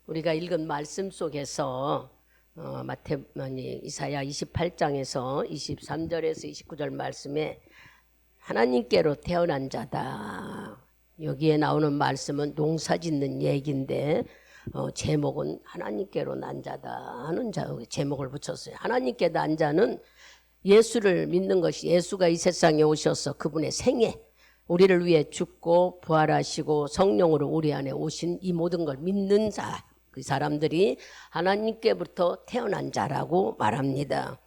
우리가 읽은 말씀 속에서 이사야 28장에서 23절에서 29절 말씀에 하나님께로 태어난 자다. 여기에 나오는 말씀은 농사짓는 얘기인데 제목은 하나님께로 난 자다 하는 제목을 붙였어요. 하나님께 난 자는 예수를 믿는 것이, 예수가 이 세상에 오셔서 그분의 생애, 우리를 위해 죽고 부활하시고 성령으로 우리 안에 오신 이 모든 걸 믿는 자, 그 사람들이 하나님께부터 태어난 자라고 말합니다.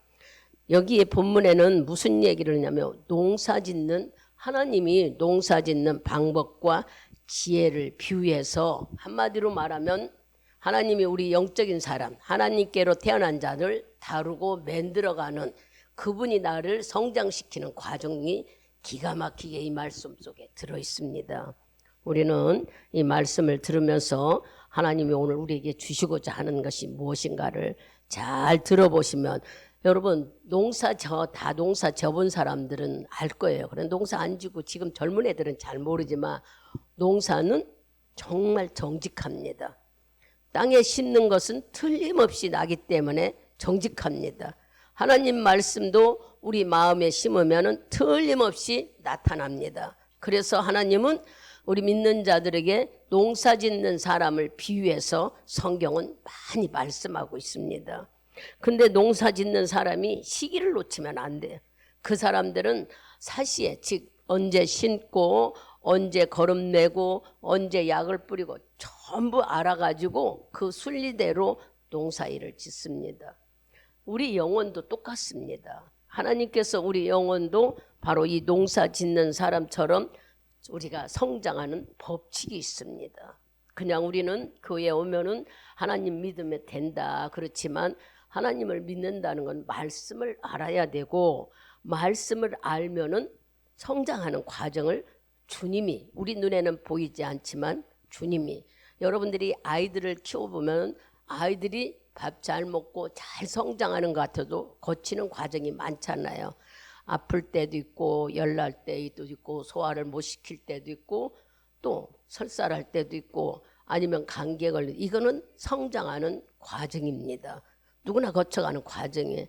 여기에 본문에는 무슨 얘기를 하냐면 농사짓는, 하나님이 농사짓는 방법과 지혜를 비유해서 한마디로 말하면 하나님이 우리 영적인 사람, 하나님께로 태어난 자를 다루고 만들어가는, 그분이 나를 성장시키는 과정이 기가 막히게 이 말씀 속에 들어있습니다. 우리는 이 말씀을 들으면서 하나님이 오늘 우리에게 주시고자 하는 것이 무엇인가를 잘 들어보시면, 여러분 농사 져본 사람들은 알 거예요. 그런 농사 안 지고 지금 젊은 애들은 잘 모르지만 농사는 정말 정직합니다. 땅에 심는 것은 틀림없이 나기 때문에 정직합니다. 하나님 말씀도 우리 마음에 심으면 틀림없이 나타납니다. 그래서 하나님은 우리 믿는 자들에게 농사 짓는 사람을 비유해서 성경은 많이 말씀하고 있습니다. 근데 농사 짓는 사람이 시기를 놓치면 안 돼요. 그 사람들은 사시에, 즉 언제 심고 언제 거름내고 언제 약을 뿌리고 전부 알아가지고 그 순리대로 농사일을 짓습니다. 우리 영혼도 똑같습니다. 하나님께서 우리 영혼도 바로 이 농사 짓는 사람처럼 우리가 성장하는 법칙이 있습니다. 그냥 우리는 교회에 오면은 하나님 믿으면 된다 그렇지만 하나님을 믿는다는 건 말씀을 알아야 되고, 말씀을 알면은 성장하는 과정을 주님이, 우리 눈에는 보이지 않지만 주님이, 여러분들이 아이들을 키워보면 아이들이 밥 잘 먹고 잘 성장하는 것 같아도 거치는 과정이 많잖아요. 아플 때도 있고 열날 때도 있고 소화를 못 시킬 때도 있고 또 설사할 때도 있고 아니면 감기에 걸리는, 이거는 성장하는 과정입니다. 누구나 거쳐가는 과정이에요.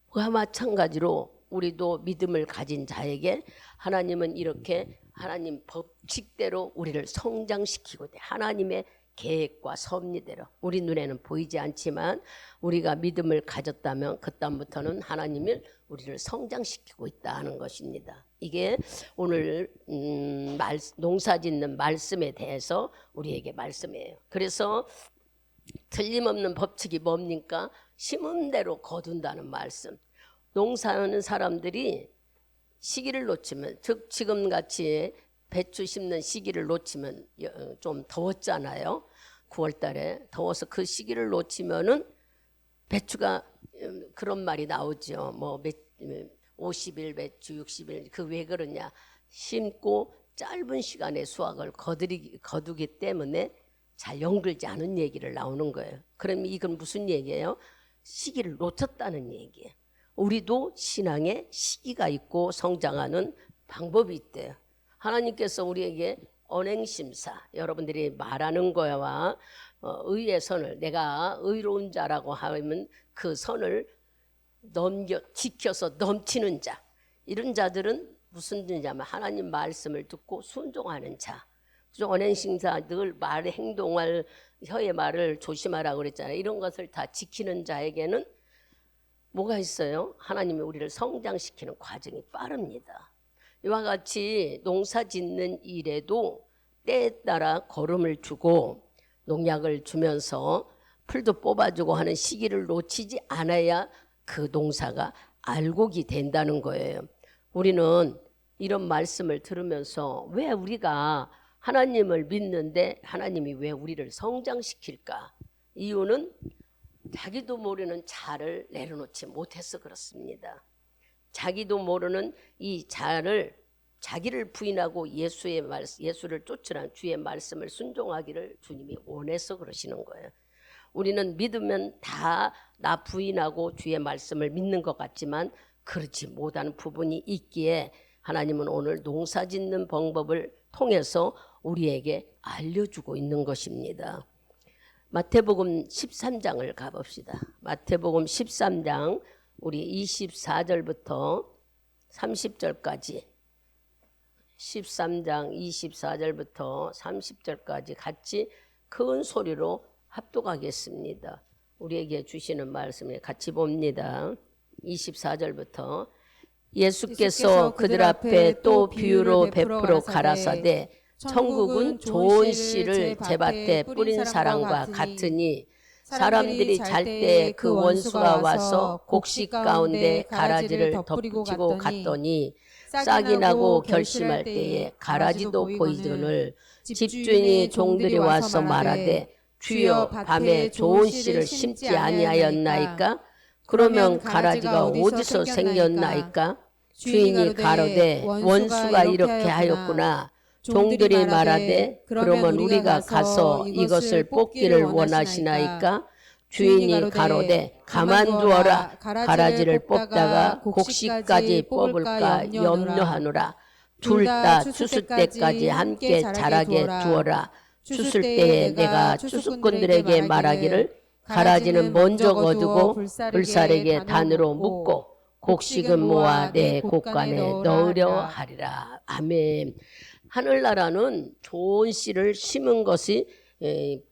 그와 마찬가지로 우리도 믿음을 가진 자에게 하나님은 이렇게 하나님 법칙대로 우리를 성장시키고 돼. 하나님의 계획과 섭리대로 우리 눈에는 보이지 않지만 우리가 믿음을 가졌다면 그다음부터는 하나님이 우리를 성장시키고 있다는 것입니다. 이게 오늘 농사짓는 말씀에 대해서 우리에게 말씀이에요. 그래서 틀림없는 법칙이 뭡니까? 심은 대로 거둔다는 말씀. 농사하는 사람들이 시기를 놓치면, 즉 지금같이 배추 심는 시기를 놓치면 좀 더웠잖아요. 9월 달에 더워서 그 시기를 놓치면은 배추가, 그런 말이 나오죠. 뭐 50일 배추, 60일. 그 왜 그러냐? 심고 짧은 시간에 수확을 거두기 때문에 잘 연결지 않은 얘기를 나오는 거예요. 그럼 이건 무슨 얘기예요? 시기를 놓쳤다는 얘기예요. 우리도 신앙에 시기가 있고 성장하는 방법이 있대요. 하나님께서 우리에게 언행심사, 여러분들이 말하는 거와 의의 선을, 내가 의로운 자라고 하면 그 선을 지켜서 넘치는 자, 이런 자들은 무슨 자냐면 하나님 말씀을 듣고 순종하는 자. 언행심사, 늘 말의 행동할 혀의 말을 조심하라고 그랬잖아요. 이런 것을 다 지키는 자에게는 뭐가 있어요? 하나님이 우리를 성장시키는 과정이 빠릅니다. 이와 같이 농사 짓는 일에도 때에 따라 거름을 주고 농약을 주면서 풀도 뽑아주고 하는 시기를 놓치지 않아야 그 농사가 알곡이 된다는 거예요. 우리는 이런 말씀을 들으면서 왜 우리가 하나님을 믿는데 하나님이 왜 우리를 성장시킬까? 이유는 자기도 모르는 자를 내려놓지 못해서 그렇습니다. 자기도 모르는 이 자를, 자기를 부인하고 예수를 쫓으라는 주의 말씀을 순종하기를 주님이 원해서 그러시는 거예요. 우리는 믿으면 다 나 부인하고 주의 말씀을 믿는 것 같지만 그렇지 못한 부분이 있기에 하나님은 오늘 농사 짓는 방법을 통해서 우리에게 알려주고 있는 것입니다. 마태복음 13장을 가봅시다. 마태복음 13장 우리 24절부터 30절까지 13장 24절부터 30절까지 같이 큰 소리로 합독하겠습니다. 우리에게 주시는 말씀에 같이 봅니다. 24절부터 예수께서 그들 앞에 또 비유로 베풀어 가라사대 천국은 좋은 씨를 제 밭에 뿌린 사람과 같으니 사람들이 잘 때 그 원수가 와서 곡식 가운데 가라지를 덮치고 갔더니 싹이 나고 결심할 때에 가라지도 보이거늘 집주인이 종들이 와서 말하되 주여 밤에 좋은 씨를 심지 아니하였나이까? 그러면 가라지가 어디서 생겼나이까? 주인이 가로되 원수가 이렇게 하였구나. 종들이 말하되 그러면 우리가 가서 이것을 뽑기를 원하시나이까? 주인이 가로되 가만두어라. 가라지를 뽑다가 곡식까지 뽑을까 염려하노라. 둘 다 추수 때까지 함께 자라게 두어라. 추수 때에 내가 추수꾼들에게 말하기를 가라지는 먼저 거두고 불사르게 단으로 묶고 곡식은 모아 내 곡간에 넣으려 하리라. 아멘. 하늘나라는 좋은 씨를 심은 것이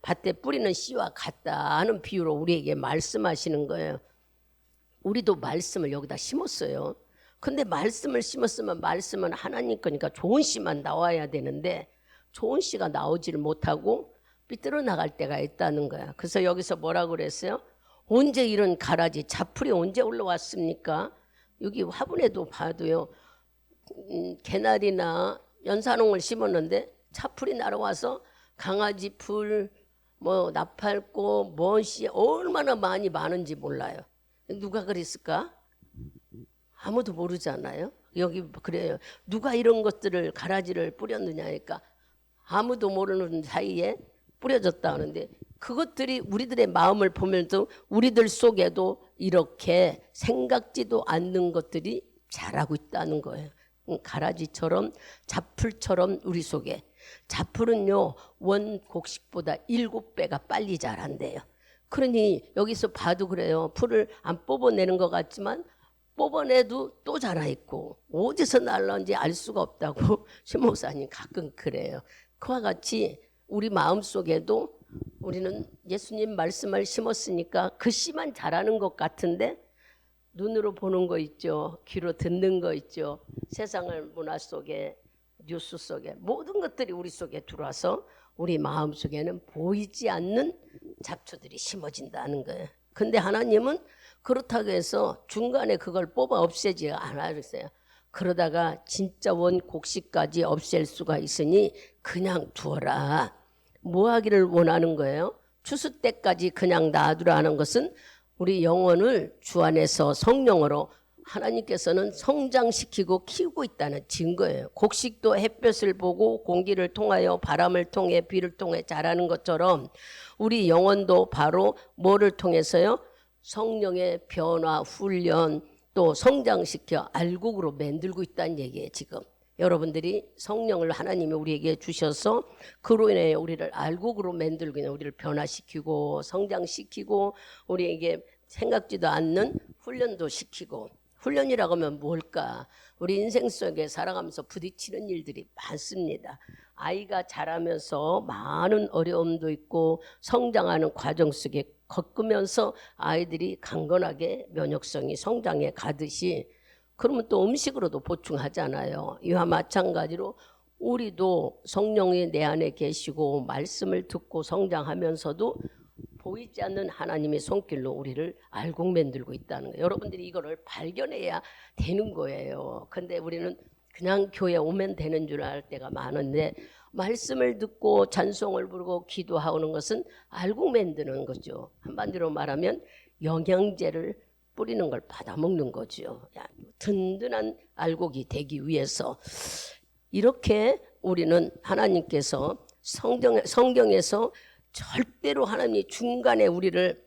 밭에 뿌리는 씨와 같다 하는 비유로 우리에게 말씀하시는 거예요. 우리도 말씀을 여기다 심었어요. 근데 말씀을 심었으면 말씀은 하나님 거니까 좋은 씨만 나와야 되는데 좋은 씨가 나오지를 못하고 삐뚤어 나갈 때가 있다는 거야. 그래서 여기서 뭐라고 그랬어요? 언제 이런 가라지 자풀이 언제 올라왔습니까? 여기 화분에도 봐도요. 개나리나 연산홍을 심었는데 차풀이 날아와서 강아지 풀, 뭐 나팔꽃, 뭔씨 얼마나 많은지 몰라요. 누가 그랬을까? 아무도 모르잖아요. 여기 그래요. 누가 이런 것들을 가라지를 뿌렸느냐니까 아무도 모르는 사이에 뿌려졌다 하는데 그것들이 우리들의 마음을 보면서 우리들 속에도 이렇게 생각지도 않는 것들이 자라고 있다는 거예요. 가라지처럼 자풀처럼 우리 속에 자풀은요 원 곡식보다 7배가 빨리 자란대요. 그러니 여기서 봐도 그래요. 풀을 안 뽑아내는 것 같지만 뽑아내도 또 자라있고 어디서 날라온지 알 수가 없다고 신목사님 가끔 그래요. 그와 같이 우리 마음속에도 우리는 예수님 말씀을 심었으니까 그 씨만 자라는 것 같은데 눈으로 보는 거 있죠. 귀로 듣는 거 있죠. 세상을 문화 속에 뉴스 속에 모든 것들이 우리 속에 들어와서 우리 마음 속에는 보이지 않는 잡초들이 심어진다는 거예요. 근데 하나님은 그렇다고 해서 중간에 그걸 뽑아 없애지 않았어요. 그러다가 진짜 원 곡식까지 없앨 수가 있으니 그냥 두어라. 뭐 하기를 원하는 거예요? 추수 때까지 그냥 놔두라는 것은 우리 영혼을 주 안에서 성령으로 하나님께서는 성장시키고 키우고 있다는 증거예요. 곡식도 햇볕을 보고 공기를 통하여 바람을 통해 비를 통해 자라는 것처럼 우리 영혼도 바로 뭐를 통해서요? 성령의 변화, 훈련, 또 성장시켜 알곡으로 만들고 있다는 얘기예요. 지금 여러분들이 성령을 하나님이 우리에게 주셔서 그로 인해 우리를 알곡으로 만들고 있는 우리를 변화시키고 성장시키고 우리에게 생각지도 않는 훈련도 시키고 훈련이라고 하면 뭘까? 우리 인생 속에 살아가면서 부딪히는 일들이 많습니다. 아이가 자라면서 많은 어려움도 있고 성장하는 과정 속에 겪으면서 아이들이 강건하게 면역성이 성장해 가듯이 그러면 또 음식으로도 보충하잖아요. 이와 마찬가지로 우리도 성령이 내 안에 계시고 말씀을 듣고 성장하면서도 보이지 않는 하나님의 손길로 우리를 알곡 만들고 있다는 거예요. 여러분들이 이거를 발견해야 되는 거예요. 근데 우리는 그냥 교회 오면 되는 줄 알 때가 많은데 말씀을 듣고 찬송을 부르고 기도하는 것은 알곡 만드는 거죠. 한마디로 말하면 영양제를 뿌리는 걸 받아먹는 거죠. 든든한 알곡이 되기 위해서 이렇게 우리는 하나님께서 성경에서 절대로 하나님이 중간에 우리를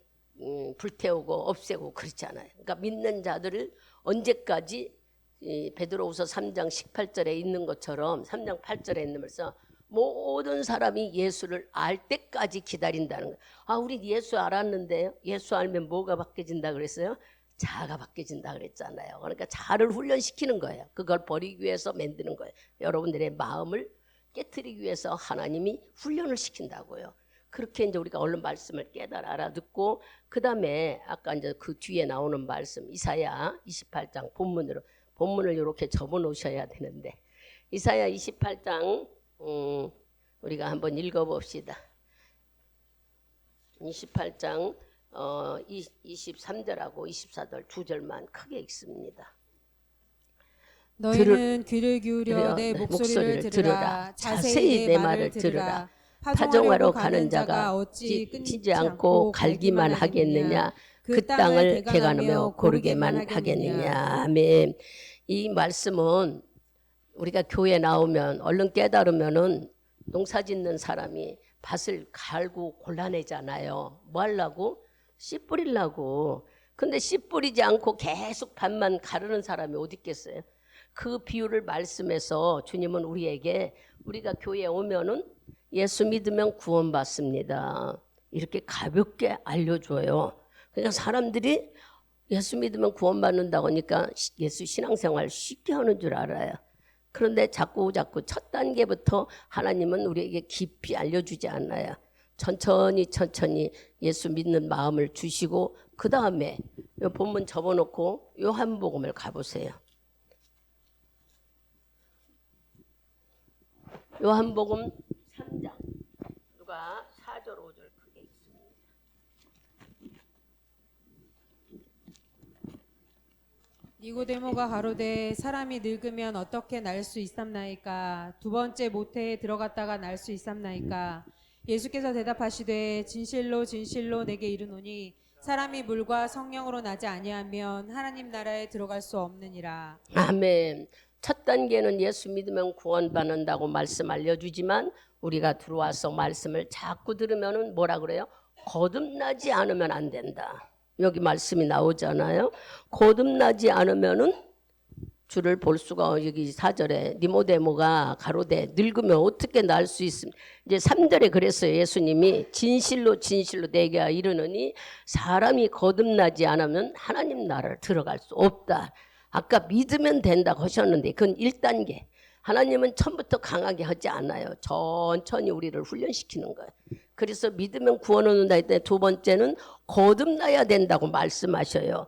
불태우고 없애고 그렇잖아요. 그러니까 믿는 자들을 언제까지 베드로후서 3장 18절에 있는 것처럼 3장 8절에 있는 말씀 모든 사람이 예수를 알 때까지 기다린다는 거예요. 아, 우리 예수 알았는데요. 예수 알면 뭐가 바뀌어진다 그랬어요? 자아가 바뀌어진다 그랬잖아요. 그러니까 자아를 훈련시키는 거예요. 그걸 버리기 위해서 만드는 거예요. 여러분들의 마음을 깨트리기 위해서 하나님이 훈련을 시킨다고요. 그렇게 이제 우리가 얼른 말씀을 깨달아 알아듣고, 그 다음에 아까 이제 그 뒤에 나오는 말씀, 이사야 28장 본문을 이렇게 접어 놓으셔야 되는데, 이사야 28장 우리가 한번 읽어봅시다. 28장 23절하고 24절 두 절만 크게 읽습니다. 너희는 귀를 기울여 내 목소리를 들으라. 자세히 내 말을 들으라. 파종하러 가는 자가 어찌 끊이지 않고 갈기만 하겠느냐. 그 땅을 개간하며 고르게만 하겠느냐. 아멘. 이 말씀은 우리가 교회 나오면 얼른 깨달으면은 농사 짓는 사람이 밭을 갈고 골라내잖아요. 뭐 하려고? 씨 뿌리려고. 근데 씨 뿌리지 않고 계속 밭만 가르는 사람이 어디 있겠어요? 그 비유를 말씀해서 주님은 우리에게, 우리가 교회에 오면은 예수 믿으면 구원받습니다, 이렇게 가볍게 알려줘요. 그러니까 사람들이 예수 믿으면 구원받는다고 하니까 예수 신앙생활 쉽게 하는 줄 알아요. 그런데 자꾸 첫 단계부터 하나님은 우리에게 깊이 알려주지 않아요. 천천히 예수 믿는 마음을 주시고, 그 다음에 본문 접어놓고 요한복음을 가보세요. 요한복음 3장 누가 4절 5절 크게 읽습니다. 니고데모가 가로되 사람이 늙으면 어떻게 날 수 있삼나이까? 두 번째 모태에 들어갔다가 날 수 있삼나이까? 예수께서 대답하시되 진실로 진실로 내게 이르노니 사람이 물과 성령으로 나지 아니하면 하나님 나라에 들어갈 수 없느니라. 아멘. 첫 단계는 예수 믿으면 구원받는다고 말씀 알려주지만, 우리가 들어와서 말씀을 자꾸 들으면은 뭐라 그래요? 거듭나지 않으면 안 된다. 여기 말씀이 나오잖아요. 거듭나지 않으면은 주를 볼 수가, 여기 4절에 니모데모가 가로되 늙으면 어떻게 날 수 있습니까? 이제 3절에 그랬어요. 예수님이 진실로 진실로 내게 이르노니 사람이 거듭나지 않으면 하나님 나라를 들어갈 수 없다. 아까 믿으면 된다고 하셨는데 그건 1단계. 하나님은 처음부터 강하게 하지 않아요. 천천히 우리를 훈련시키는 거예요. 그래서 믿으면 구원을 얻는다 했더니 두 번째는 거듭나야 된다고 말씀하셔요.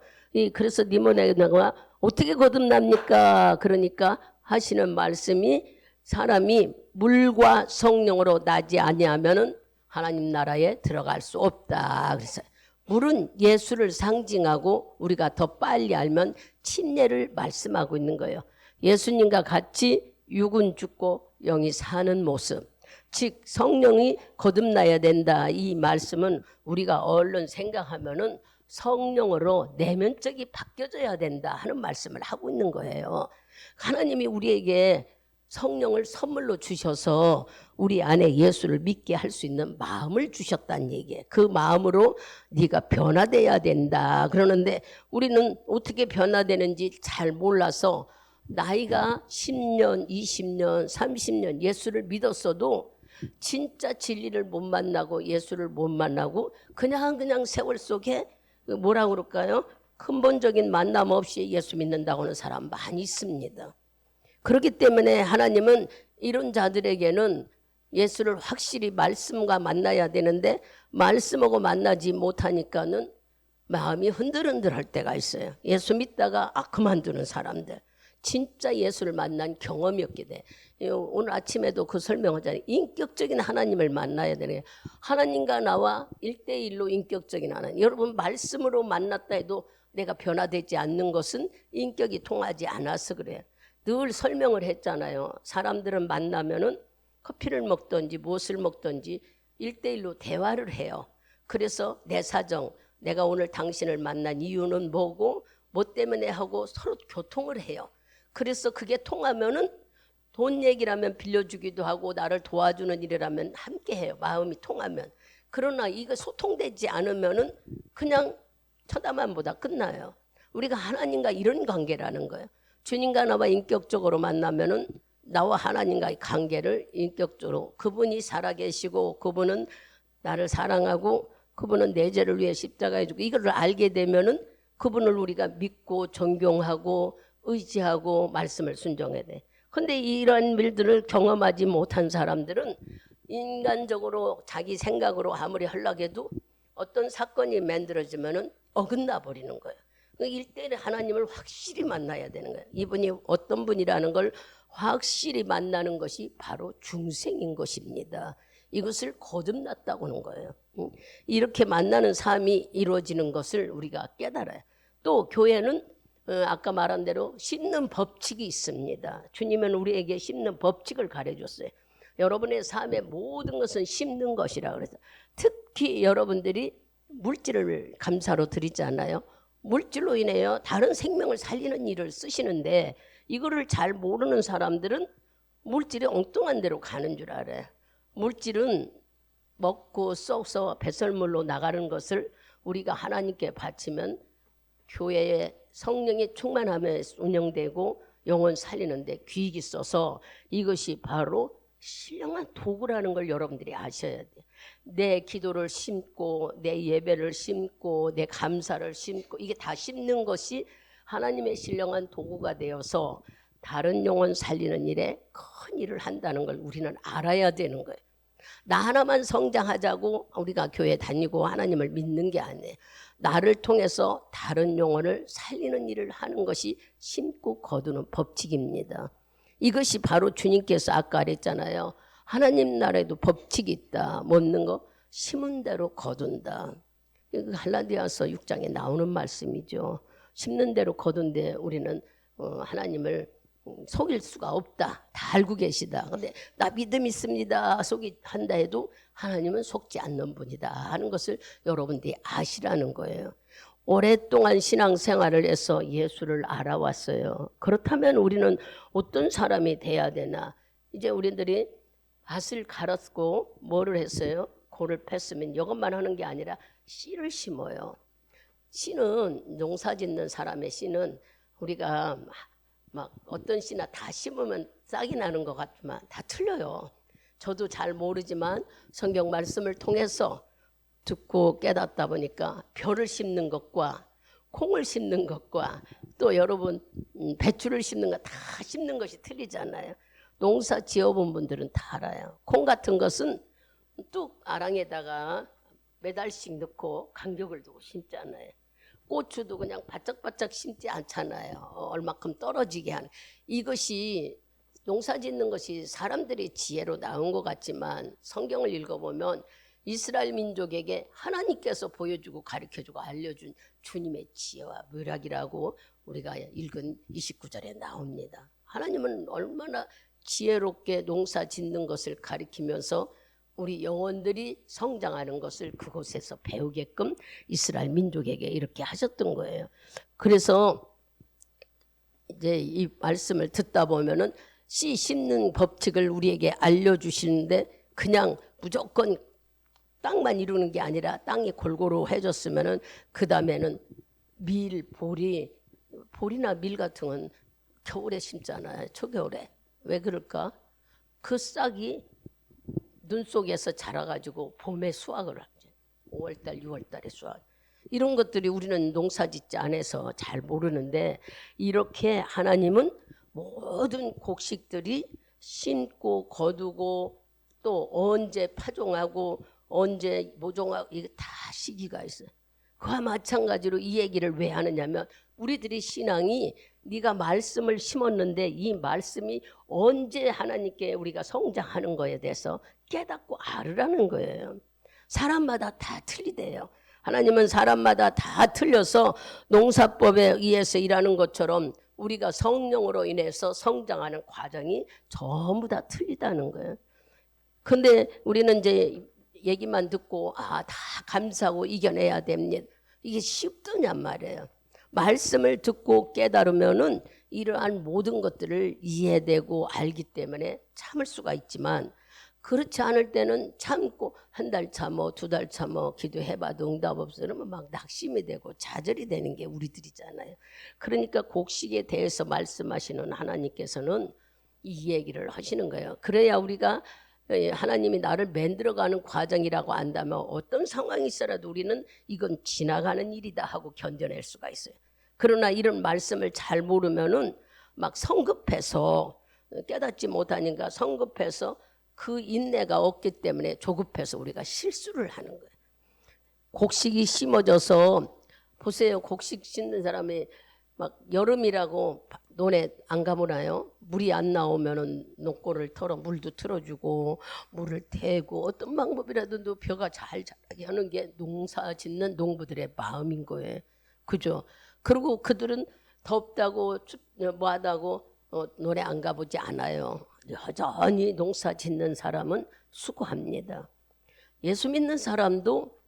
그래서 니모데모가 어떻게 거듭납니까? 그러니까 하시는 말씀이 사람이 물과 성령으로 나지 아니하면은 하나님 나라에 들어갈 수 없다. 그래서 물은 예수를 상징하고 우리가 더 빨리 알면 침례를 말씀하고 있는 거예요. 예수님과 같이 육은 죽고 영이 사는 모습, 즉 성령이 거듭나야 된다. 이 말씀은 우리가 얼른 생각하면은 성령으로 내면적이 바뀌어져야 된다 하는 말씀을 하고 있는 거예요. 하나님이 우리에게 성령을 선물로 주셔서 우리 안에 예수를 믿게 할 수 있는 마음을 주셨다는 얘기예요. 그 마음으로 네가 변화돼야 된다. 그러는데 우리는 어떻게 변화되는지 잘 몰라서 나이가 10년, 20년, 30년 예수를 믿었어도 진짜 진리를 못 만나고 예수를 못 만나고 그냥 세월 속에 뭐라고 그럴까요? 근본적인 만남 없이 예수 믿는다고 하는 사람 많이 있습니다. 그렇기 때문에 하나님은 이런 자들에게는 예수를 확실히 말씀과 만나야 되는데 말씀하고 만나지 못하니까는 마음이 흔들흔들할 때가 있어요. 예수 믿다가 그만두는 사람들, 진짜 예수를 만난 경험이 없게 돼. 오늘 아침에도 그 설명하잖아요. 인격적인 하나님을 만나야 되는, 하나님과 나와 1대1로 인격적인 하나님. 여러분 말씀으로 만났다 해도 내가 변화되지 않는 것은 인격이 통하지 않아서 그래요. 늘 설명을 했잖아요. 사람들은 만나면은 커피를 먹든지 무엇을 먹든지 1대1로 대화를 해요. 그래서 내 사정, 내가 오늘 당신을 만난 이유는 뭐고 뭐 때문에 하고 서로 교통을 해요. 그래서 그게 통하면은 돈 얘기라면 빌려주기도 하고 나를 도와주는 일이라면 함께 해요. 마음이 통하면. 그러나 이거 소통되지 않으면은 그냥 쳐다만 보다 끝나요. 우리가 하나님과 이런 관계라는 거예요. 주님과 나와 인격적으로 만나면은 나와 하나님과의 관계를 인격적으로 그분이 살아계시고 그분은 나를 사랑하고 그분은 내 죄를 위해 십자가에 죽고 이거를 알게 되면은 그분을 우리가 믿고 존경하고 의지하고 말씀을 순종해야 돼. 근데 이런 일들을 경험하지 못한 사람들은 인간적으로 자기 생각으로 아무리 하려고 어떤 사건이 만들어지면은 어긋나 버리는 거예요. 일대일에 하나님을 확실히 만나야 되는 거예요. 이분이 어떤 분이라는 걸 확실히 만나는 것이 바로 중생인 것입니다. 이것을 거듭났다고 하는 거예요. 이렇게 만나는 삶이 이루어지는 것을 우리가 깨달아요. 또 교회는 아까 말한 대로 심는 법칙이 있습니다. 주님은 우리에게 심는 법칙을 가르쳐줬어요. 여러분의 삶의 모든 것은 심는 것이라 그래서 특히 여러분들이 물질을 감사로 드리잖아요. 물질로 인하여 다른 생명을 살리는 일을 쓰시는데 이거를 잘 모르는 사람들은 물질이 엉뚱한 데로 가는 줄 알아요. 물질은 먹고 썩서 배설물로 나가는 것을 우리가 하나님께 바치면 교회에 성령이 충만하며 운영되고 영혼 살리는데 귀익이 있어서 이것이 바로 신령한 도구라는 걸 여러분들이 아셔야 돼요. 내 기도를 심고 내 예배를 심고 내 감사를 심고 이게 다 심는 것이 하나님의 신령한 도구가 되어서 다른 영혼 살리는 일에 큰 일을 한다는 걸 우리는 알아야 되는 거예요. 나 하나만 성장하자고 우리가 교회 다니고 하나님을 믿는 게 아니에요. 나를 통해서 다른 영혼을 살리는 일을 하는 것이 심고 거두는 법칙입니다. 이것이 바로 주님께서 아까 그랬잖아요. 하나님 나라에도 법칙이 있다. 묻는 거 심은 대로 거둔다. 갈라디아서 6장에 나오는 말씀이죠. 심는 대로 거둔데 우리는 하나님을 속일 수가 없다. 다 알고 계시다. 근데 나 믿음 있습니다. 한다 해도 하나님은 속지 않는 분이다 하는 것을 여러분들이 아시라는 거예요. 오랫동안 신앙생활을 해서 예수를 알아왔어요. 그렇다면 우리는 어떤 사람이 돼야 되나? 이제 우리들이 밭을 갈았고 뭐를 했어요? 고를 팼으면 이것만 하는 게 아니라 씨를 심어요. 씨는 농사 짓는 사람의 씨는 우리가 막 어떤 씨나 다 심으면 싹이 나는 것 같지만 다 틀려요. 저도 잘 모르지만 성경 말씀을 통해서 듣고 깨닫다 보니까 벼를 심는 것과 콩을 심는 것과 또 여러분 배추를 심는 것 다 심는 것이 틀리잖아요. 농사 지어본 분들은 다 알아요. 콩 같은 것은 뚝 아랑에다가 몇 알씩 넣고 간격을 두고 심잖아요. 고추도 그냥 바짝바짝 심지 않잖아요. 얼마큼 떨어지게 하는. 이것이 농사 짓는 것이 사람들의 지혜로 나온 것 같지만 성경을 읽어보면 이스라엘 민족에게 하나님께서 보여주고 가르쳐주고 알려준 주님의 지혜와 묘략이라고 우리가 읽은 29절에 나옵니다. 하나님은 얼마나 지혜롭게 농사 짓는 것을 가르치면서 우리 영혼들이 성장하는 것을 그곳에서 배우게끔 이스라엘 민족에게 이렇게 하셨던 거예요. 그래서 이제 이 말씀을 듣다 보면은 씨 심는 법칙을 우리에게 알려주시는데 그냥 무조건 땅만 이루는 게 아니라 땅이 골고루 해줬으면은 그 다음에는 밀, 보리나 밀 같은 건 겨울에 심잖아요. 초겨울에. 왜 그럴까? 그 싹이 눈 속에서 자라가지고 봄에 수확을 하죠. 5월달, 6월달에 수확. 이런 것들이 우리는 농사짓지 않아서 잘 모르는데 이렇게 하나님은 모든 곡식들이 심고 거두고 또 언제 파종하고 언제 모종하고 이게 다 시기가 있어요. 그와 마찬가지로 이 얘기를 왜 하느냐면 우리들이 신앙이 네가 말씀을 심었는데 이 말씀이 언제 하나님께 우리가 성장하는 거에 대해서 깨닫고 알으라는 거예요. 사람마다 다 틀리대요. 하나님은 사람마다 다 틀려서 농사법에 의해서 일하는 것처럼 우리가 성령으로 인해서 성장하는 과정이 전부 다 틀리다는 거예요. 근데 우리는 이제 얘기만 듣고 다 감사하고 이겨내야 됩니다. 이게 쉽더냔 말이에요. 말씀을 듣고 깨달으면은 이러한 모든 것들을 이해되고 알기 때문에 참을 수가 있지만 그렇지 않을 때는 참고 한 달 참어, 2달 참어, 기도해봐도 응답 없으면 막 낙심이 되고 좌절이 되는 게 우리들이잖아요. 그러니까 곡식에 대해서 말씀하시는 하나님께서는 이 얘기를 하시는 거예요. 그래야 우리가 하나님이 나를 만들어가는 과정이라고 안다면 어떤 상황이 있어라도 우리는 이건 지나가는 일이다 하고 견뎌낼 수가 있어요. 그러나 이런 말씀을 잘 모르면은 막 성급해서 깨닫지 못하니까 성급해서 그 인내가 없기 때문에 조급해서 우리가 실수를 하는 거예요. 곡식이 심어져서 보세요. 곡식 심는 사람이 막 여름이라고 논에 안 가보나요? 물이 안 나오면은 농골을 털어 물도 틀어주고 물을 대고 어떤 방법이라도 벼가 잘 자라게 하는 게 농사 짓는 농부들의 마음인 거예요. 그죠? 그리고 그들은 덥다고 뭐하다고 논에 안 가보지 않아요. 여전히 농사 짓는 사람은 수고합니다. 예수 믿는 사람도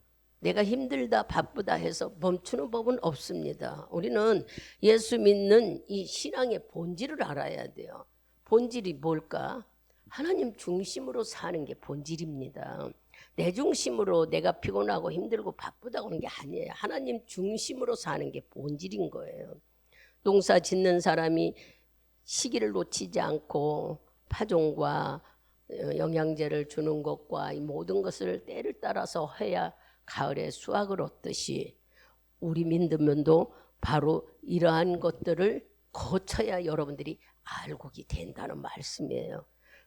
내가 힘들다 바쁘다 해서 멈추는 법은 없습니다. 우리는 예수 믿는 이 신앙의 본질을 알아야 돼요. 본질이 뭘까? 하나님 중심으로 사는 게 본질입니다. 내 중심으로 내가 피곤하고 힘들고 바쁘다고 하는 게 아니에요. 하나님 중심으로 사는 게 본질인 거예요. 농사 짓는 사람이 시기를 놓치지 않고 파종과 영양제를 주는 것과 이 모든 것을 때를 따라서 해야 가을에 수확을 얻듯이 우리 믿으면도 바로 이러한 것들을 거쳐야 여러분들이 알곡이 된다는 말씀이에요.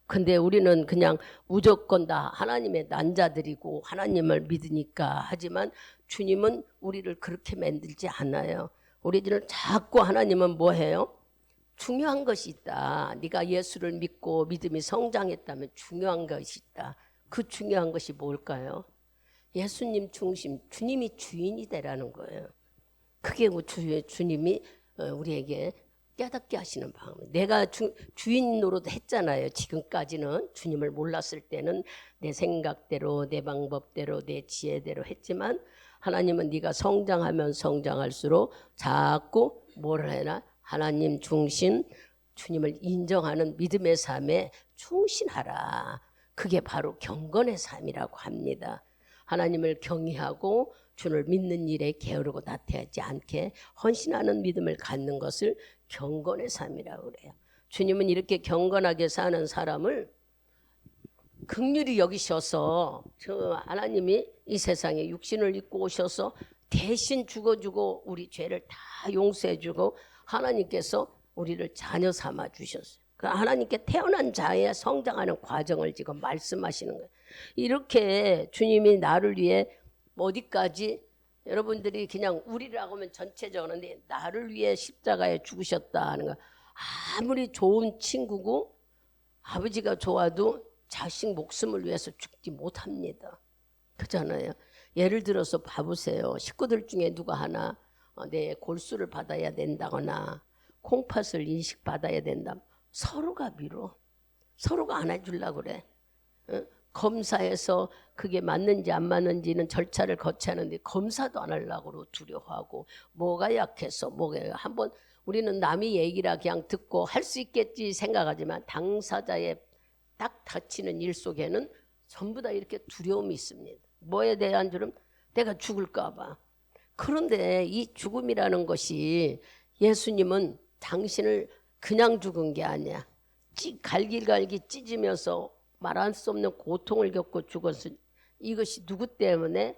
근데 우리는 그냥 무조건 다 하나님의 난자들이고 하나님을 믿으니까 하지만 주님은 우리를 그렇게 만들지 않아요. 우리들은 자꾸 하나님은 뭐 해요? 중요한 것이 있다. 네가 예수를 믿고 믿음이 성장했다면 중요한 것이 있다. 그 중요한 것이 뭘까요? 예수님 중심, 주님이 주인이 되라는 거예요. 그게 주님이 우리에게 깨닫게 하시는 방법. 내가 주인 노릇 했잖아요. 지금까지는 주님을 몰랐을 때는 내 생각대로 내 방법대로 내 지혜대로 했지만 하나님은 네가 성장하면 성장할수록 자꾸 뭘 해나 하나님 중심, 주님을 인정하는 믿음의 삶에 충실하라. 그게 바로 경건의 삶이라고 합니다. 하나님을 경외하고 주를 믿는 일에 게으르고 나태하지 않게 헌신하는 믿음을 갖는 것을 경건의 삶이라고 그래요. 주님은 이렇게 경건하게 사는 사람을 긍휼히 여기셔서 하나님이 이 세상에 육신을 입고 오셔서 대신 죽어주고 우리 죄를 다 용서해주고 하나님께서 우리를 자녀 삼아 주셨어요. 그 하나님께 태어난 자의 성장하는 과정을 지금 말씀하시는 거예요. 이렇게 주님이 나를 위해 어디까지 여러분들이 그냥 우리라고 하면 전체적으로 나를 위해 십자가에 죽으셨다 하는 거 아무리 좋은 친구고 아버지가 좋아도 자식 목숨을 위해서 죽지 못합니다. 그렇잖아요. 예를 들어서 봐보세요. 식구들 중에 누가 하나 내 골수를 받아야 된다거나 콩팥을 인식받아야 된다. 서로가 미뤄. 서로가 안 해주려고 그래. 검사해서 그게 맞는지 안 맞는지는 절차를 거쳐야 하는데 검사도 안 하려고 두려워하고 뭐가 약해서 뭐가 한번 우리는 남이 얘기라 그냥 듣고 할 수 있겠지 생각하지만 당사자의 딱 닥치는 일 속에는 전부 다 이렇게 두려움이 있습니다. 뭐에 대한 두려움? 내가 죽을까 봐. 그런데 이 죽음이라는 것이 예수님은 당신을 그냥 죽은 게 아니야. 갈기갈기 찢으면서 말할 수 없는 고통을 겪고 죽었으니 이것이 누구 때문에?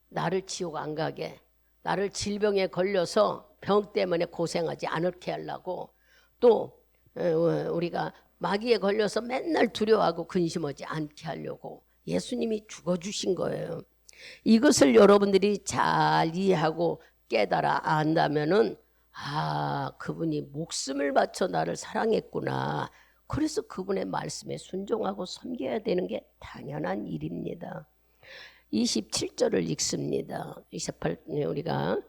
나를 지옥 안 가게, 나를 질병에 걸려서 병 때문에 고생하지 않게 하려고, 또 우리가 마귀에 걸려서 맨날 두려워하고 근심하지 않게 하려고 예수님이 죽어주신 거예요. 이것을 여러분들이 잘 이해하고 깨달아 안다면은 그분이 목숨을 바쳐 나를 사랑했구나. 그래서 그분의 말씀에 순종하고 섬겨야 되는 게 당연한 일입니다. 27절을 읽습니다. 28 우리가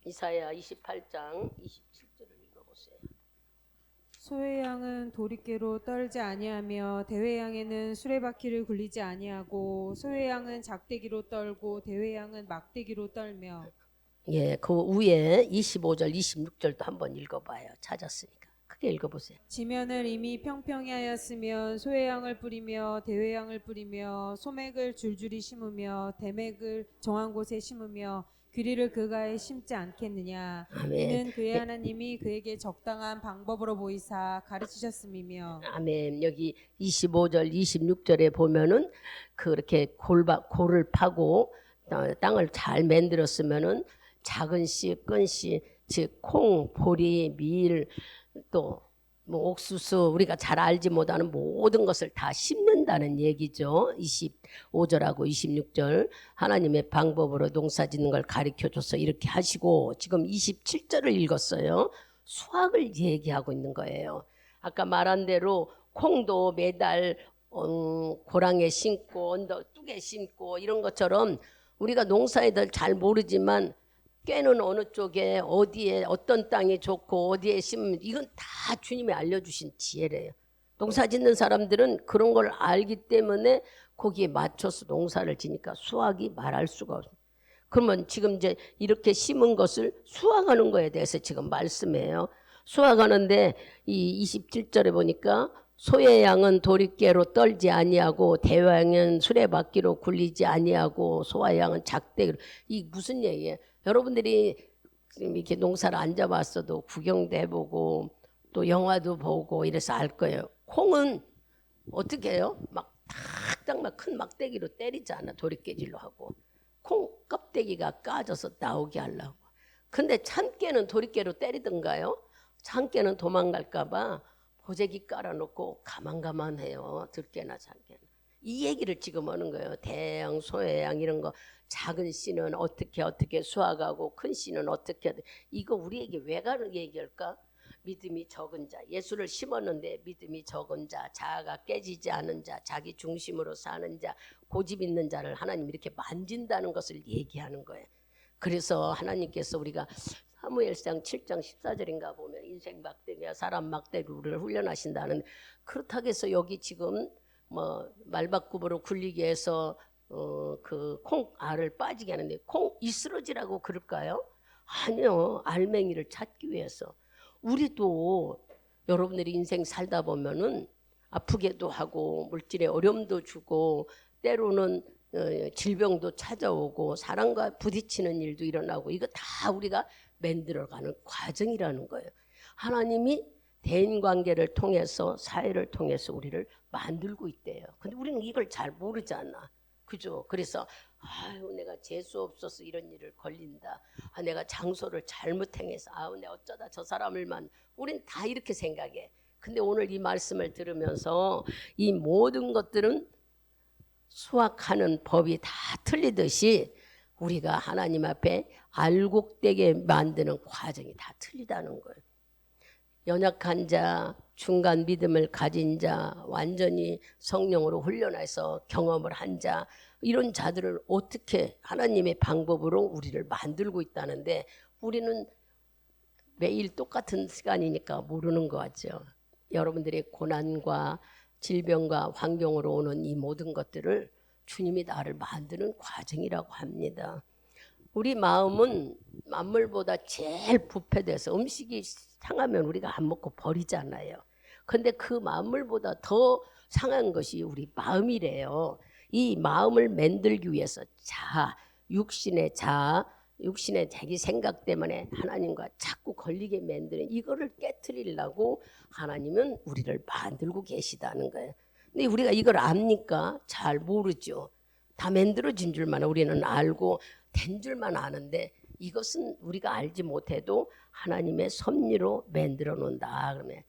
이사야 28장 27절을 읽어보세요. 소의 양은 도리깨로 떨지 아니하며 대회 양에는 수레바퀴를 굴리지 아니하고 소의 양은 작대기로 떨고 대회 양은 막대기로 떨며. 예, 그 위에 25절, 26절도 한번 읽어봐요. 찾았으니까. 크게 읽어보세요. 지면을 이미 평평히 하였으면 소의 양을 뿌리며 대회 양을 뿌리며 소맥을 줄줄이 심으며 대맥을 정한 곳에 심으며 귀리를 그가에 심지 않겠느냐. 아멘. 이는 그의 하나님이 그에게 적당한 방법으로 보이사 가르치셨음이며. 아멘. 여기 25절, 26절에 보면은 그렇게 골을 파고 땅을 잘 만들었으면은 작은 씨, 큰 씨, 즉 콩, 보리, 밀, 또 뭐 옥수수 우리가 잘 알지 못하는 모든 것을 다 심는다는 얘기죠. 25절하고 26절 하나님의 방법으로 농사짓는 걸 가르쳐줘서 이렇게 하시고 지금 27절을 읽었어요. 수확을 얘기하고 있는 거예요. 아까 말한 대로 콩도 매달 고랑에 심고 언덕 뚝에 심고 이런 것처럼 우리가 농사에들 잘 모르지만 꾀는 어느 쪽에 어디에 어떤 땅이 좋고 어디에 심으면 이건 다 주님이 알려주신 지혜래요. 농사 짓는 사람들은 그런 걸 알기 때문에 거기에 맞춰서 농사를 지니까 수확이 말할 수가 없어요. 그러면 지금 이제 이렇게 심은 것을 수확하는 거에 대해서 지금 말씀해요. 수확하는데 이 27절에 보니까 소의 양은 도리깨로 떨지 아니하고 대왕은 수레바퀴로 굴리지 아니하고 소와 양은 작대기로. 이 무슨 얘기예요? 여러분들이 이렇게 농사를 안 잡았어도 구경도 해보고 또 영화도 보고 이래서 알 거예요. 콩은 어떻게 해요? 막 탁탁 막 큰 막대기로 때리지 않아. 도리깨질로 하고. 콩 껍데기가 까져서 나오게 하려고. 근데 참깨는 도리깨로 때리던가요? 참깨는 도망갈까 봐 보재기 깔아놓고 가만가만해요. 들깨나 참깨는. 이 얘기를 지금 하는 거예요. 대양, 소양 이런 거. 작은 씨는 어떻게 수확하고 큰 씨는 어떻게 이거 우리에게 왜 가는 얘기일까? 믿음이 적은 자, 예수를 심었는데 믿음이 적은 자, 자아가 깨지지 않은 자, 자기 중심으로 사는 자, 고집 있는 자를 하나님 이렇게 만진다는 것을 얘기하는 거예요. 그래서 하나님께서 우리가 사무엘상 7장 14절인가 보면 인생 막대기와 사람 막대기를 훈련하신다는, 그렇다고 해서 여기 지금 뭐 말바꿈으로 굴리기 위해서 그 콩알을 빠지게 하는데 콩 이스러지라고 그럴까요? 아니요. 알맹이를 찾기 위해서. 우리도 여러분들이 인생 살다 보면은 아프게도 하고 물질의 어려움도 주고 때로는 질병도 찾아오고 사람과 부딪히는 일도 일어나고 이거 다 우리가 만들어가는 과정이라는 거예요. 하나님이 대인관계를 통해서 사회를 통해서 우리를 만들고 있대요. 근데 우리는 이걸 잘 모르잖아. 그죠? 그래서 아유 내가 재수 없어서 이런 일을 걸린다. 아 내가 장소를 잘못 행해서 아우 내가 어쩌다 저 사람을만. 우린 다 이렇게 생각해. 근데 오늘 이 말씀을 들으면서 이 모든 것들은 수확하는 법이 다 틀리듯이 우리가 하나님 앞에 알곡되게 만드는 과정이 다 틀리다는 거예요. 연약한 자, 중간 믿음을 가진 자, 완전히 성령으로 훈련해서 경험을 한 자, 이런 자들을 어떻게 하나님의 방법으로 우리를 만들고 있다는데 우리는 매일 똑같은 시간이니까 모르는 거 같죠. 여러분들의 고난과 질병과 환경으로 오는 이 모든 것들을 주님이 나를 만드는 과정이라고 합니다. 우리 마음은 만물보다 제일 부패돼서 음식이 상하면 우리가 안 먹고 버리잖아요. 근데 그 만물보다 더 상한 것이 우리 마음이래요. 이 마음을 만들기 위해서 육신의 자기 생각 때문에 하나님과 자꾸 걸리게 만드는 이거를 깨트리려고 하나님은 우리를 만들고 계시다는 거예요. 근데 우리가 이걸 압니까? 잘 모르죠. 다 만들어진 줄만 우리는 알고 된 줄만 아는데 이것은 우리가 알지 못해도 하나님의 섭리로 만들어 놓는다. 그러면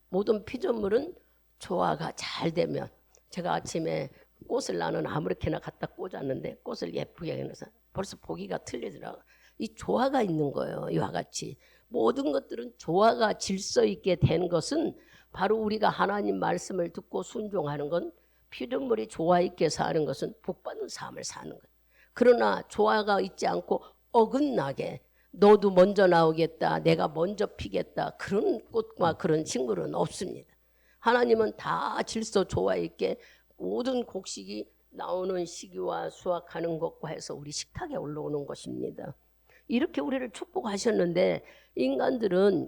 모든 피조물은 조화가 잘 되면, 제가 아침에 꽃을 나는 아무렇게나 갖다 꽂았는데 꽃을 예쁘게 해놔서 벌써 보기가 틀리더라고요. 이 조화가 있는 거예요. 이와 같이 모든 것들은 조화가 질서 있게 된 것은 바로 우리가 하나님 말씀을 듣고 순종하는 건, 피조물이 조화 있게 사는 것은 복받은 삶을 사는 거예요. 그러나 조화가 있지 않고 어긋나게 너도 먼저 나오겠다, 내가 먼저 피겠다, 그런 꽃과 그런 식물은 없습니다. 하나님은 다 질서 조화 있게 모든 곡식이 나오는 시기와 수확하는 것과 해서 우리 식탁에 올라오는 것입니다. 이렇게 우리를 축복하셨는데 인간들은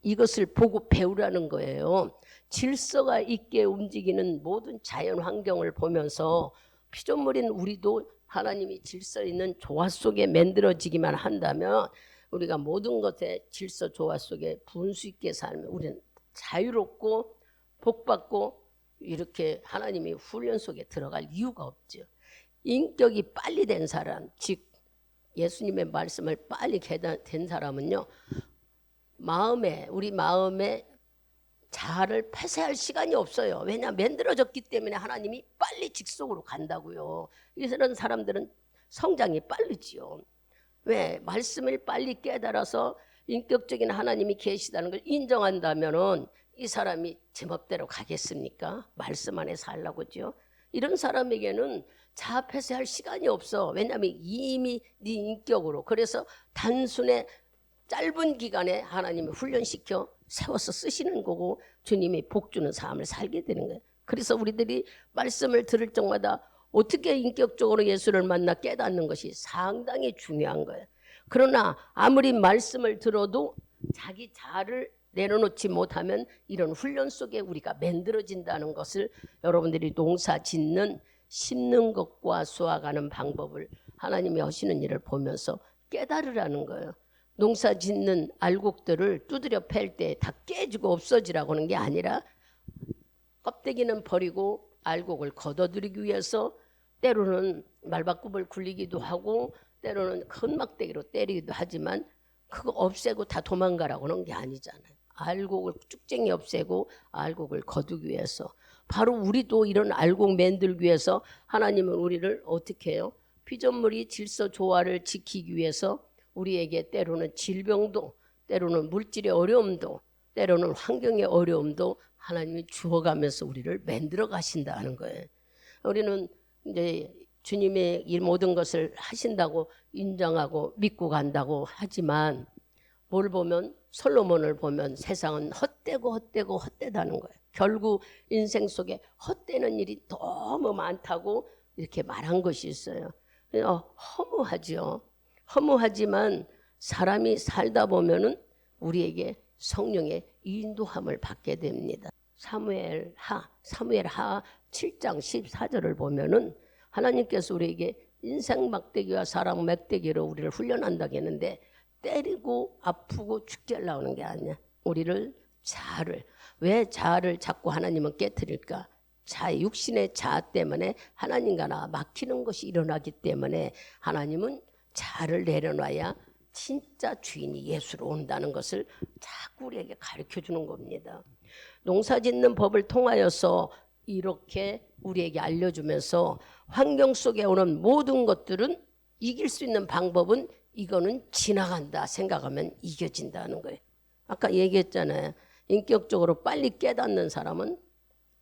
이것을 보고 배우라는 거예요. 질서가 있게 움직이는 모든 자연 환경을 보면서 피조물인 우리도 하나님이 질서 있는 조화 속에 만들어지기만 한다면 우리가 모든 것에 질서 조화 속에 분수 있게 살면 우리는 자유롭고 복받고 이렇게 하나님이 훈련 속에 들어갈 이유가 없죠. 인격이 빨리 된 사람, 즉 예수님의 말씀을 빨리 된 사람은요, 우리 마음에 자아를 폐쇄할 시간이 없어요. 왜냐, 만들어졌기 때문에 하나님이 빨리 직속으로 간다고요. 이런 사람들은 성장이 빠르지요. 왜? 말씀을 빨리 깨달아서 인격적인 하나님이 계시다는 걸 인정한다면은 이 사람이 제멋대로 가겠습니까? 말씀 안에 살라고죠. 이런 사람에게는 자아 폐쇄할 시간이 없어. 왜냐하면 이미 네 인격으로, 그래서 단순히 짧은 기간에 하나님이 훈련시켜 세워서 쓰시는 거고 주님이 복주는 삶을 살게 되는 거예요. 그래서 우리들이 말씀을 들을 적마다 어떻게 인격적으로 예수를 만나 깨닫는 것이 상당히 중요한 거예요. 그러나 아무리 말씀을 들어도 자기 자아를 내려놓지 못하면 이런 훈련 속에 우리가 만들어진다는 것을 여러분들이 농사 짓는 심는 것과 수확하는 방법을 하나님이 하시는 일을 보면서 깨달으라는 거예요. 농사 짓는 알곡들을 두드려 팰 때 다 깨지고 없어지라고 하는 게 아니라 껍데기는 버리고 알곡을 걷어들이기 위해서 때로는 말바꿈을 굴리기도 하고 때로는 큰 막대기로 때리기도 하지만 그거 없애고 다 도망가라고 하는 게 아니잖아요. 알곡을 쭉쟁이 없애고 알곡을 거두기 위해서, 바로 우리도 이런 알곡 만들기 위해서 하나님은 우리를 어떻게 해요? 피조물이 질서 조화를 지키기 위해서 우리에게 때로는 질병도, 때로는 물질의 어려움도, 때로는 환경의 어려움도 하나님이 주어가면서 우리를 만들어 가신다는 거예요. 우리는 이제 주님의 이 모든 것을 하신다고 인정하고 믿고 간다고 하지만 뭘 보면, 솔로몬을 보면 세상은 헛되다는 거예요. 결국 인생 속에 헛되는 일이 너무 많다고 이렇게 말한 것이 있어요. 허무하죠. 허무하지만 사람이 살다 보면은 우리에게 성령의 인도함을 받게 됩니다. 사무엘하 7장 14절을 보면은 하나님께서 우리에게 인생 막대기와 사랑 막대기로 우리를 훈련한다고 했는데 때리고 아프고 죽게 하려고 하는 게 아니야. 우리를 왜 자아를 자꾸 하나님은 깨트릴까? 육신의 자아 때문에 하나님과 나 막히는 것이 일어나기 때문에 하나님은 자아를 내려놔야 진짜 주인이 예수로 온다는 것을 자꾸 우리에게 가르쳐 주는 겁니다. 농사 짓는 법을 통하여서 이렇게 우리에게 알려주면서 환경 속에 오는 모든 것들은 이길 수 있는 방법은 이거는 지나간다 생각하면 이겨진다는 거예요. 아까 얘기했잖아요. 인격적으로 빨리 깨닫는 사람은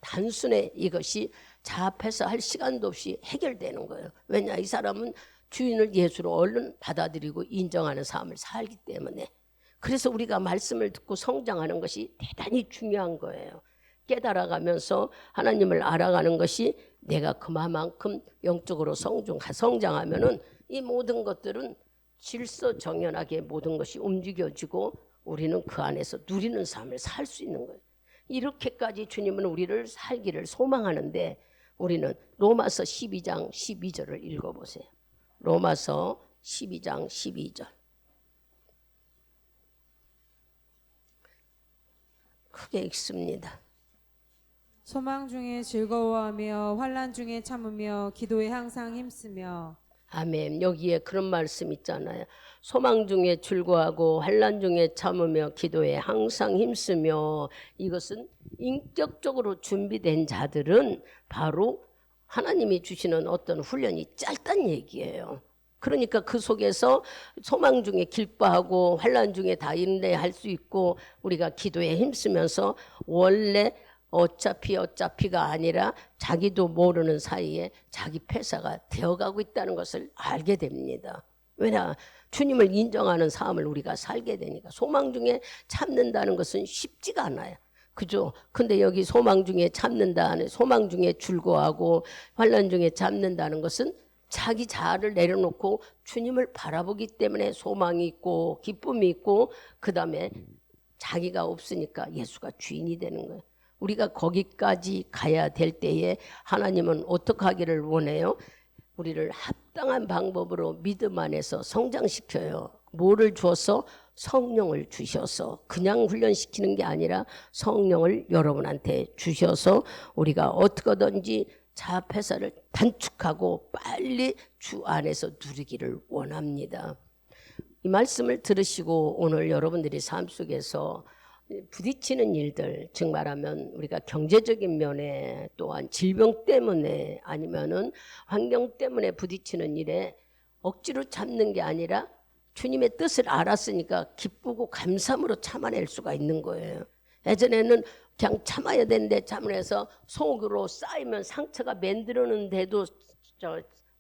단순히 이것이 자합해서 할 시간도 없이 해결되는 거예요. 왜냐, 이 사람은 주인을 예수로 얼른 받아들이고 인정하는 삶을 살기 때문에. 그래서 우리가 말씀을 듣고 성장하는 것이 대단히 중요한 거예요. 깨달아가면서 하나님을 알아가는 것이 내가 그만큼 영적으로 성장하면은 이 모든 것들은 질서정연하게 모든 것이 움직여지고 우리는 그 안에서 누리는 삶을 살 수 있는 거예요. 이렇게까지 주님은 우리를 살기를 소망하는데 우리는 로마서 12장 12절을 읽어보세요. 로마서 12장 12절. 크게 읽습니다. 소망 중에 즐거워하며 환난 중에 참으며 기도에 항상 힘쓰며. 아멘. 여기에 그런 말씀 있잖아요. 소망 중에 즐거워하고 환난 중에 참으며 기도에 항상 힘쓰며. 이것은 인격적으로 준비된 자들은 바로 하나님이 주시는 어떤 훈련이 짧다는 얘기예요. 그러니까 그 속에서 소망 중에 기뻐하고 환난 중에 다 인내할 수 있고 우리가 기도에 힘쓰면서 원래 어차피가 아니라 자기도 모르는 사이에 자기 폐사가 되어가고 있다는 것을 알게 됩니다. 왜냐, 주님을 인정하는 삶을 우리가 살게 되니까. 소망 중에 참는다는 것은 쉽지가 않아요. 그죠? 근데 여기 소망 중에 참는다는, 소망 중에 즐거워하고 환난 중에 참는다는 것은 자기 자아를 내려놓고 주님을 바라보기 때문에 소망이 있고 기쁨이 있고 그 다음에 자기가 없으니까 예수가 주인이 되는 거예요. 우리가 거기까지 가야 될 때에 하나님은 어떻게 하기를 원해요? 우리를 합당한 방법으로 믿음 안에서 성장시켜요. 뭐를 주어서? 성령을 주셔서, 그냥 훈련시키는 게 아니라 성령을 여러분한테 주셔서 우리가 어떻게든지 자폐사를 단축하고 빨리 주 안에서 누리기를 원합니다. 이 말씀을 들으시고 오늘 여러분들이 삶 속에서 부딪히는 일들, 즉 말하면 우리가 경제적인 면에, 또한 질병 때문에, 아니면은 환경 때문에 부딪히는 일에 억지로 참는 게 아니라 주님의 뜻을 알았으니까 기쁘고 감사함으로 참아낼 수가 있는 거예요. 예전에는 그냥 참아야 되는데 참으면서 속으로 쌓이면 상처가 만들었는데도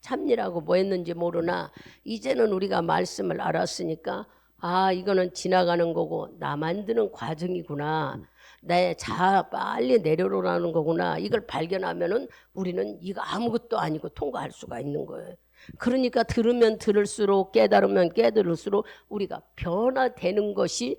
참니라고 뭐 했는지 모르나, 이제는 우리가 말씀을 알았으니까 아, 이거는 지나가는 거고 나 만드는 과정이구나, 내 자아 빨리 내려놓으라는 거구나, 이걸 발견하면은 우리는 이거 아무것도 아니고 통과할 수가 있는 거예요. 그러니까 들으면 들을수록, 깨달으면 깨달을수록 우리가 변화되는 것이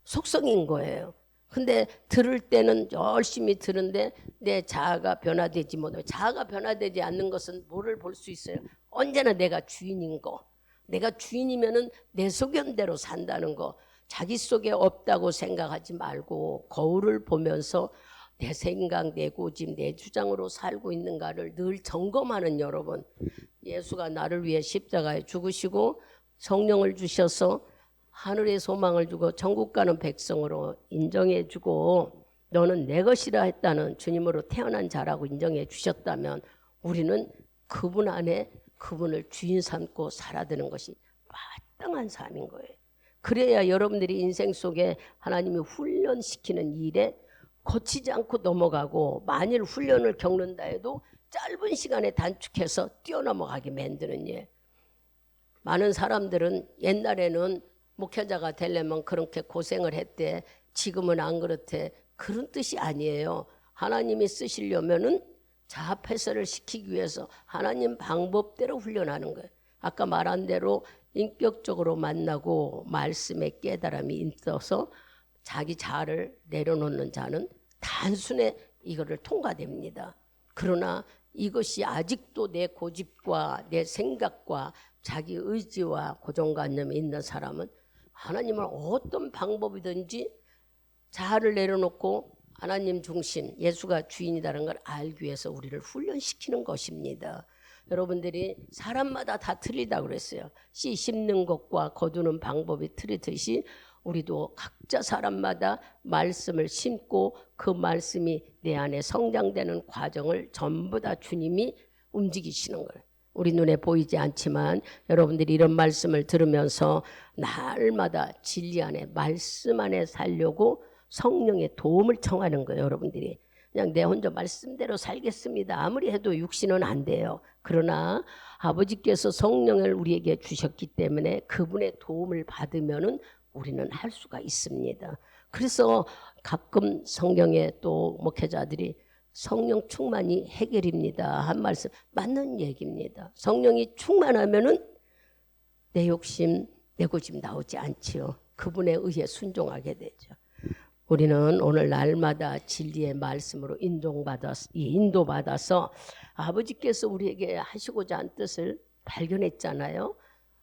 속성인 거예요. 근데 들을 때는 열심히 들은데 내 자아가 변화되지 못해요. 자아가 변화되지 않는 것은 뭐를 볼 수 있어요? 언제나 내가 주인인 거. 내가 주인이면은 내 소견대로 산다는 거. 자기 속에 없다고 생각하지 말고 거울을 보면서 내 생각, 내 고집, 내 주장으로 살고 있는가를 늘 점검하는 여러분. 예수가 나를 위해 십자가에 죽으시고 성령을 주셔서 하늘의 소망을 주고 천국 가는 백성으로 인정해 주고 너는 내 것이라 했다는 주님으로 태어난 자라고 인정해 주셨다면 우리는 그분 안에 그분을 주인 삼고 살아드는 것이 마땅한 삶인 거예요. 그래야 여러분들이 인생 속에 하나님이 훈련시키는 일에 거치지 않고 넘어가고, 만일 훈련을 겪는다 해도 짧은 시간에 단축해서 뛰어넘어가게 만드는 일. 많은 사람들은 옛날에는 목회자가 되려면 그렇게 고생을 했대, 지금은 안 그렇대. 그런 뜻이 아니에요. 하나님이 쓰시려면은 자아폐설을 시키기 위해서 하나님 방법대로 훈련하는 거예요. 아까 말한 대로 인격적으로 만나고 말씀의 깨달음이 있어서 자기 자아를 내려놓는 자는 단순히 이거를 통과됩니다. 그러나 이것이 아직도 내 고집과 내 생각과 자기 의지와 고정관념이 있는 사람은 하나님을 어떤 방법이든지 자아를 내려놓고 하나님 중심, 예수가 주인이라는 걸 알기 위해서 우리를 훈련시키는 것입니다. 여러분들이 사람마다 다 틀리다고 그랬어요. 씨 심는 것과 거두는 방법이 틀리듯이 우리도 각자 사람마다 말씀을 심고 그 말씀이 내 안에 성장되는 과정을 전부 다 주님이 움직이시는 거예요. 우리 눈에 보이지 않지만 여러분들이 이런 말씀을 들으면서 날마다 진리 안에, 말씀 안에 살려고 성령의 도움을 청하는 거예요. 여러분들이 그냥 내 혼자 말씀대로 살겠습니다, 아무리 해도 육신은 안 돼요. 그러나 아버지께서 성령을 우리에게 주셨기 때문에 그분의 도움을 받으면은 우리는 할 수가 있습니다. 그래서 가끔 성경에 또 목회자들이 성령 충만이 해결입니다 한 말씀, 맞는 얘기입니다. 성령이 충만하면은 내 욕심, 내 고집 나오지 않지요. 그분에 의해 순종하게 되죠. 우리는 오늘 날마다 진리의 말씀으로 인도받아서 아버지께서 우리에게 하시고자 한 뜻을 발견했잖아요.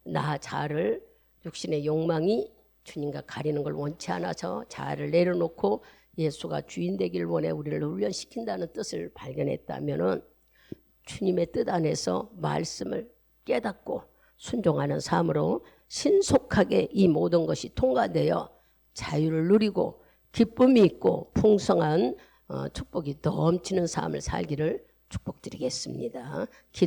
나 자아를, 육신의 욕망이 주님과 가리는 걸 원치 않아서 자아를 내려놓고 예수가 주인 되길 원해 우리를 훈련시킨다는 뜻을 발견했다면은 주님의 뜻 안에서 말씀을 깨닫고 순종하는 삶으로 신속하게 이 모든 것이 통과되어 자유를 누리고 기쁨이 있고 풍성한 축복이 넘치는 삶을 살기를 축복드리겠습니다.